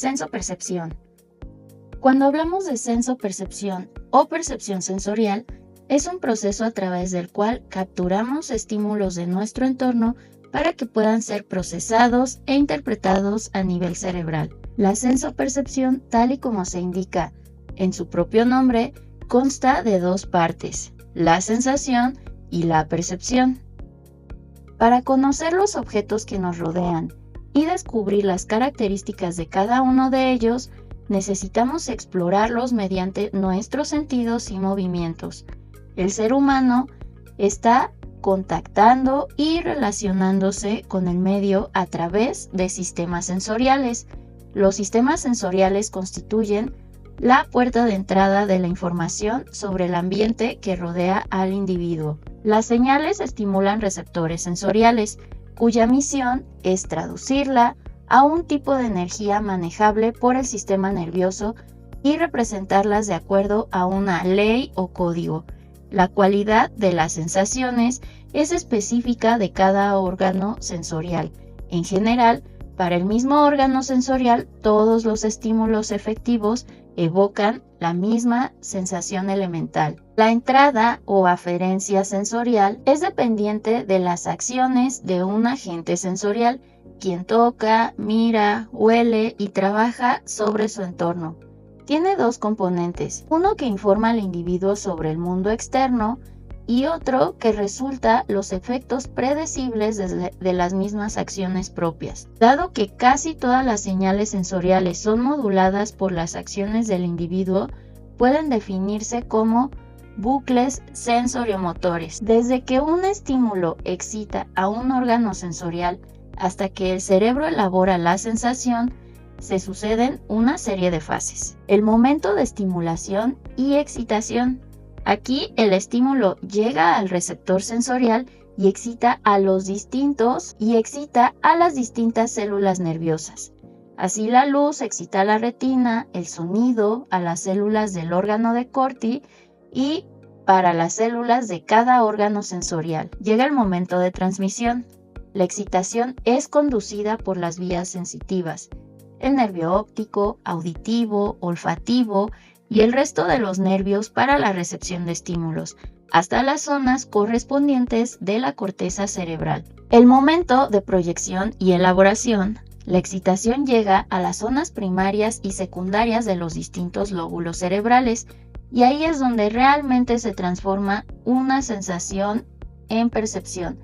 Sensopercepción. Cuando hablamos de sensopercepción o percepción sensorial, es un proceso a través del cual capturamos estímulos de nuestro entorno para que puedan ser procesados e interpretados a nivel cerebral. La sensopercepción, tal y como se indica en su propio nombre, consta de dos partes, la sensación y la percepción. Para conocer los objetos que nos rodean y descubrir las características de cada uno de ellos, necesitamos explorarlos mediante nuestros sentidos y movimientos. El ser humano está contactando y relacionándose con el medio a través de sistemas sensoriales. Los sistemas sensoriales constituyen la puerta de entrada de la información sobre el ambiente que rodea al individuo. Las señales estimulan receptores sensoriales, cuya misión es traducirla a un tipo de energía manejable por el sistema nervioso y representarlas de acuerdo a una ley o código. La cualidad de las sensaciones es específica de cada órgano sensorial. En general, para el mismo órgano sensorial, todos los estímulos efectivos evocan la misma sensación elemental. La entrada o aferencia sensorial es dependiente de las acciones de un agente sensorial, quien toca, mira, huele y trabaja sobre su entorno. Tiene dos componentes, uno que informa al individuo sobre el mundo externo y otro que resulta los efectos predecibles de las mismas acciones propias. Dado que casi todas las señales sensoriales son moduladas por las acciones del individuo, pueden definirse como bucles sensoriomotores. Desde que un estímulo excita a un órgano sensorial hasta que el cerebro elabora la sensación, se suceden una serie de fases. El momento de estimulación y excitación. Aquí el estímulo llega al receptor sensorial y excita a las distintas células nerviosas. Así la luz excita a la retina, el sonido a las células del órgano de Corti y para las células de cada órgano sensorial. Llega el momento de transmisión. La excitación es conducida por las vías sensitivas, el nervio óptico, auditivo, olfativo y el resto de los nervios para la recepción de estímulos, hasta las zonas correspondientes de la corteza cerebral. El momento de proyección y elaboración. La excitación llega a las zonas primarias y secundarias de los distintos lóbulos cerebrales, y ahí es donde realmente se transforma una sensación en percepción.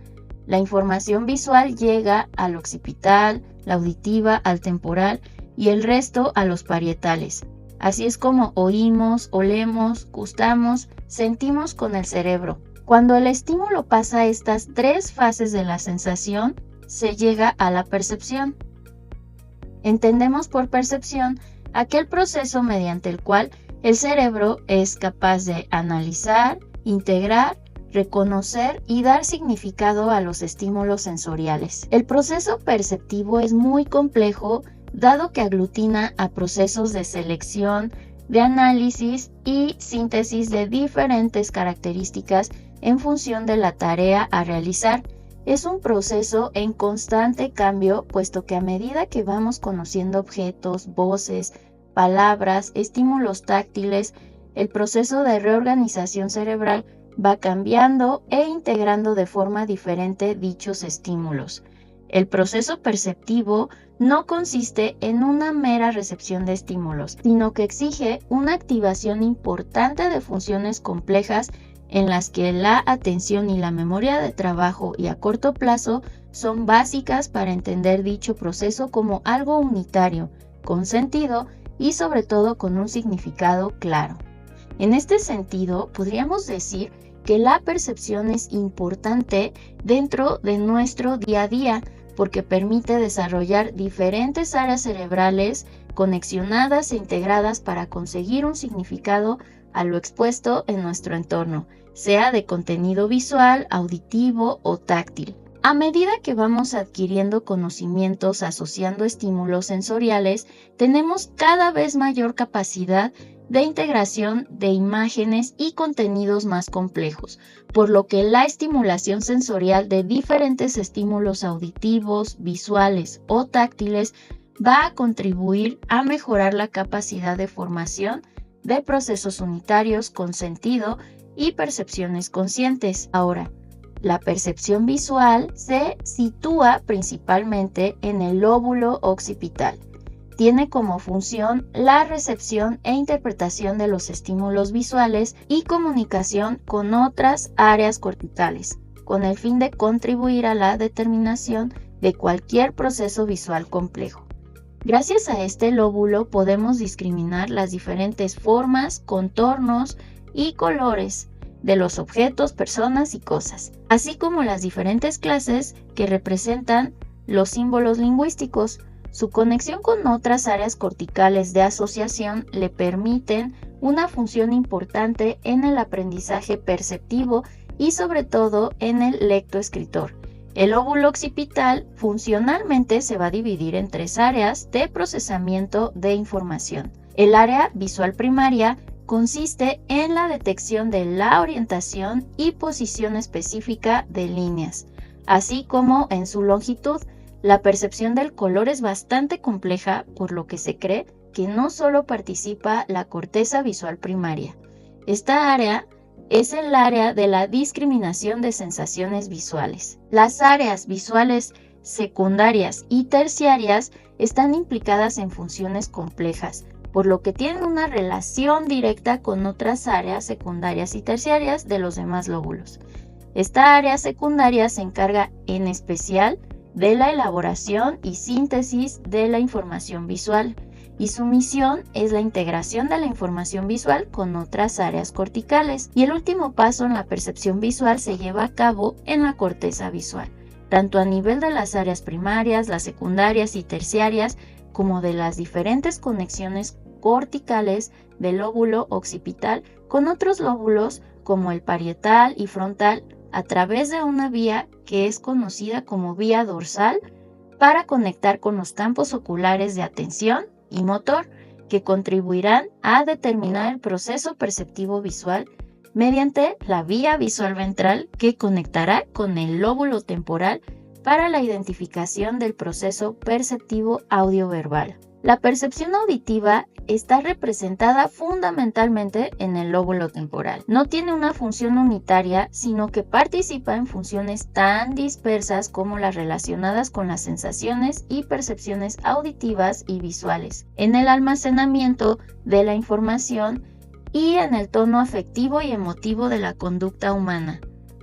La información visual llega al occipital, la auditiva al temporal y el resto a los parietales. Así es como oímos, olemos, gustamos, sentimos con el cerebro. Cuando el estímulo pasa estas tres fases de la sensación, se llega a la percepción. Entendemos por percepción aquel proceso mediante el cual el cerebro es capaz de analizar, integrar, reconocer y dar significado a los estímulos sensoriales. El proceso perceptivo es muy complejo, dado que aglutina a procesos de selección, de análisis y síntesis de diferentes características en función de la tarea a realizar. Es un proceso en constante cambio, puesto que a medida que vamos conociendo objetos, voces, palabras, estímulos táctiles, el proceso de reorganización cerebral va cambiando e integrando de forma diferente dichos estímulos. El proceso perceptivo no consiste en una mera recepción de estímulos, sino que exige una activación importante de funciones complejas en las que la atención y la memoria de trabajo y a corto plazo son básicas para entender dicho proceso como algo unitario, con sentido y sobre todo con un significado claro. En este sentido, podríamos decir que la percepción es importante dentro de nuestro día a día porque permite desarrollar diferentes áreas cerebrales conexionadas e integradas para conseguir un significado a lo expuesto en nuestro entorno, sea de contenido visual, auditivo o táctil. A medida que vamos adquiriendo conocimientos asociando estímulos sensoriales, tenemos cada vez mayor capacidad de integración de imágenes y contenidos más complejos, por lo que la estimulación sensorial de diferentes estímulos auditivos, visuales o táctiles va a contribuir a mejorar la capacidad de formación de procesos unitarios con sentido y percepciones conscientes. Ahora, la percepción visual se sitúa principalmente en el lóbulo occipital. Tiene como función la recepción e interpretación de los estímulos visuales y comunicación con otras áreas corticales, con el fin de contribuir a la determinación de cualquier proceso visual complejo. Gracias a este lóbulo podemos discriminar las diferentes formas, contornos y colores de los objetos, personas y cosas, así como las diferentes clases que representan los símbolos lingüísticos. Su conexión con otras áreas corticales de asociación le permiten una función importante en el aprendizaje perceptivo y sobre todo en el lectoescritor. El lóbulo occipital funcionalmente se va a dividir en 3 áreas de procesamiento de información. El área visual primaria consiste en la detección de la orientación y posición específica de líneas, así como en su longitud. La percepción del color es bastante compleja, por lo que se cree que no solo participa la corteza visual primaria. Esta área es el área de la discriminación de sensaciones visuales. Las áreas visuales secundarias y terciarias están implicadas en funciones complejas, por lo que tienen una relación directa con otras áreas secundarias y terciarias de los demás lóbulos. Esta área secundaria se encarga en especial de la elaboración y síntesis de la información visual, y su misión es la integración de la información visual con otras áreas corticales. Y el último paso en la percepción visual se lleva a cabo en la corteza visual, tanto a nivel de las áreas primarias, las secundarias y terciarias, como de las diferentes conexiones corticales del lóbulo occipital con otros lóbulos como el parietal y frontal, a través de una vía que es conocida como vía dorsal para conectar con los campos oculares de atención y motor, que contribuirán a determinar el proceso perceptivo visual mediante la vía visual ventral, que conectará con el lóbulo temporal para la identificación del proceso perceptivo audioverbal. La percepción auditiva está representada fundamentalmente en el lóbulo temporal. No tiene una función unitaria, sino que participa en funciones tan dispersas como las relacionadas con las sensaciones y percepciones auditivas y visuales, en el almacenamiento de la información y en el tono afectivo y emotivo de la conducta humana.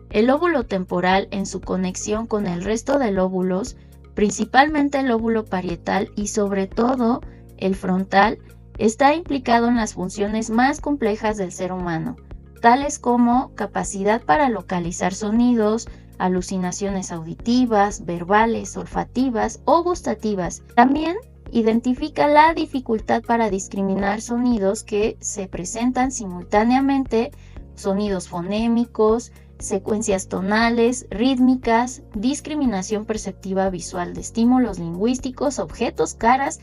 El lóbulo temporal, en su conexión con el resto de lóbulos, principalmente el lóbulo parietal y sobre todo el frontal, está implicado en las funciones más complejas del ser humano, tales como capacidad para localizar sonidos, alucinaciones auditivas, verbales, olfativas o gustativas. También identifica la dificultad para discriminar sonidos que se presentan simultáneamente, sonidos fonémicos, secuencias tonales, rítmicas, discriminación perceptiva visual de estímulos lingüísticos, objetos, caras,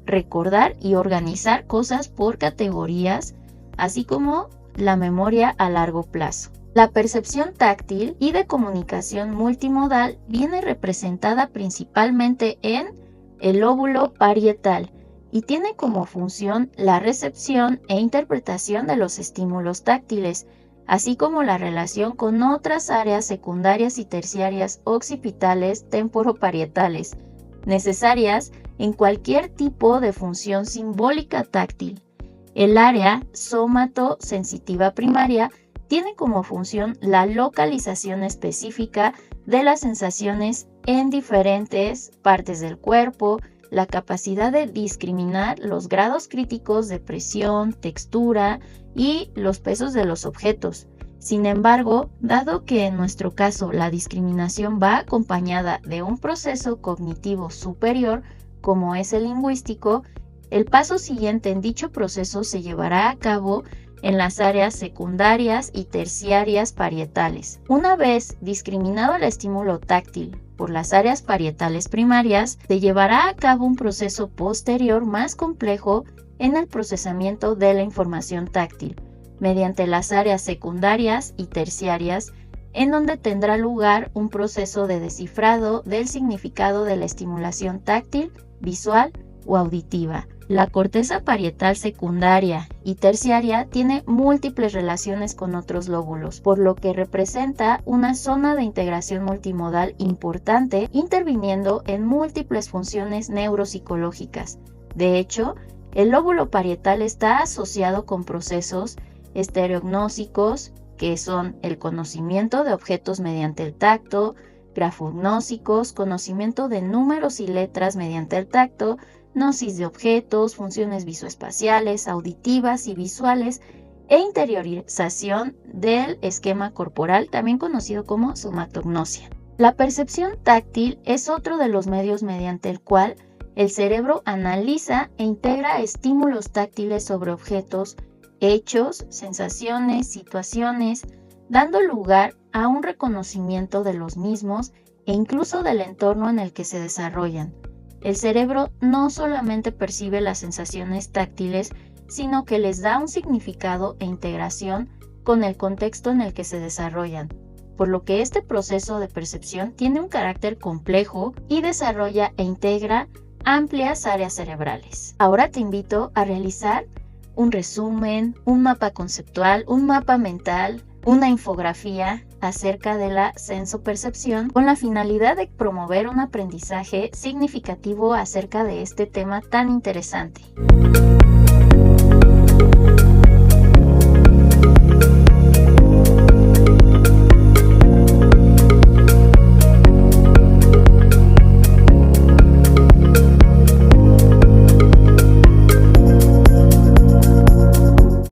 recordar y organizar cosas por categorías, así como la memoria a largo plazo. La percepción táctil y de comunicación multimodal viene representada principalmente en el lóbulo parietal y tiene como función la recepción e interpretación de los estímulos táctiles, así como la relación con otras áreas secundarias y terciarias occipitales temporoparietales, necesarias en cualquier tipo de función simbólica táctil. El área somato-sensitiva primaria tiene como función la localización específica de las sensaciones en diferentes partes del cuerpo, la capacidad de discriminar los grados críticos de presión, textura y los pesos de los objetos. Sin embargo, dado que en nuestro caso la discriminación va acompañada de un proceso cognitivo superior, como es el lingüístico, el paso siguiente en dicho proceso se llevará a cabo en las áreas secundarias y terciarias parietales. Una vez discriminado el estímulo táctil por las áreas parietales primarias, se llevará a cabo un proceso posterior más complejo en el procesamiento de la información táctil, mediante las áreas secundarias y terciarias, en donde tendrá lugar un proceso de descifrado del significado de la estimulación táctil, visual o auditiva. La corteza parietal secundaria y terciaria tiene múltiples relaciones con otros lóbulos, por lo que representa una zona de integración multimodal importante, interviniendo en múltiples funciones neuropsicológicas. De hecho, el lóbulo parietal está asociado con procesos estereognósicos, que son el conocimiento de objetos mediante el tacto, grafognósicos, conocimiento de números y letras mediante el tacto, gnosis de objetos, funciones visoespaciales, auditivas y visuales, e interiorización del esquema corporal, también conocido como somatognosia. La percepción táctil es otro de los medios mediante el cual el cerebro analiza e integra estímulos táctiles sobre objetos, hechos, sensaciones, situaciones, dando lugar a un reconocimiento de los mismos e incluso del entorno en el que se desarrollan. El cerebro no solamente percibe las sensaciones táctiles, sino que les da un significado e integración con el contexto en el que se desarrollan, por lo que este proceso de percepción tiene un carácter complejo y desarrolla e integra amplias áreas cerebrales. Ahora te invito a realizar un resumen, un mapa conceptual, un mapa mental, una infografía acerca de la sensopercepción con la finalidad de promover un aprendizaje significativo acerca de este tema tan interesante.